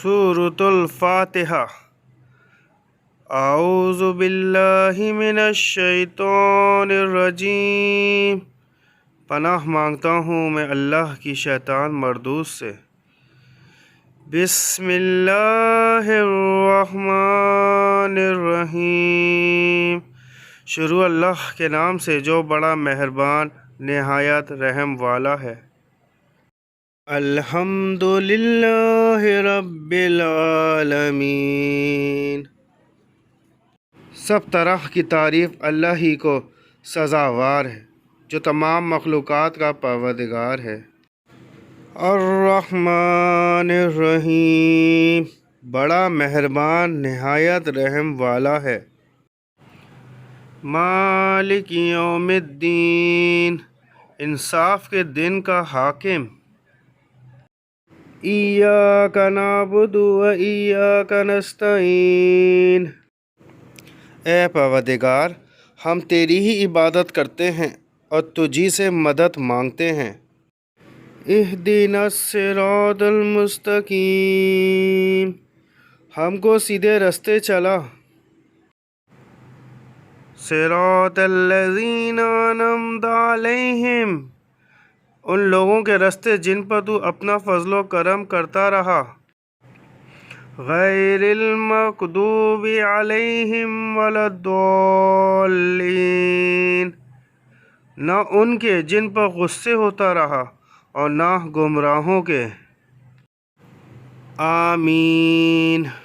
سورۃ الفاتحہ۔ اعوذ باللہ من الشیطان الرجیم۔ پناہ مانگتا ہوں میں اللہ کی شیطان مردود سے۔ بسم اللہ الرحمن الرحیم۔ شروع اللہ کے نام سے جو بڑا مہربان نہایت رحم والا ہے۔ الحمد للہ رب العالمین۔ سب طرح کی تعریف اللہ ہی کو سزاوار ہے جو تمام مخلوقات کا پروردگار ہے۔ الرحمن الرحیم، بڑا مہربان نہایت رحم والا ہے۔ مالک یوم الدین، انصاف کے دن کا حاکم۔ ایاک نعبد و ایاک نستعین، اے پروردگار ہم تیری ہی عبادت کرتے ہیں اور تجھی سے مدد مانگتے ہیں۔ اہدنا الصراط المستقیم، ہم کو سیدھے رستے چلا۔ صراط الذین انعمت علیہم، ان لوگوں کے رستے جن پر تو اپنا فضل و کرم کرتا رہا۔ غیر المغضوب علیہم ولا الضالین، نہ ان کے جن پر غصے ہوتا رہا اور نہ گمراہوں کے۔ آمین۔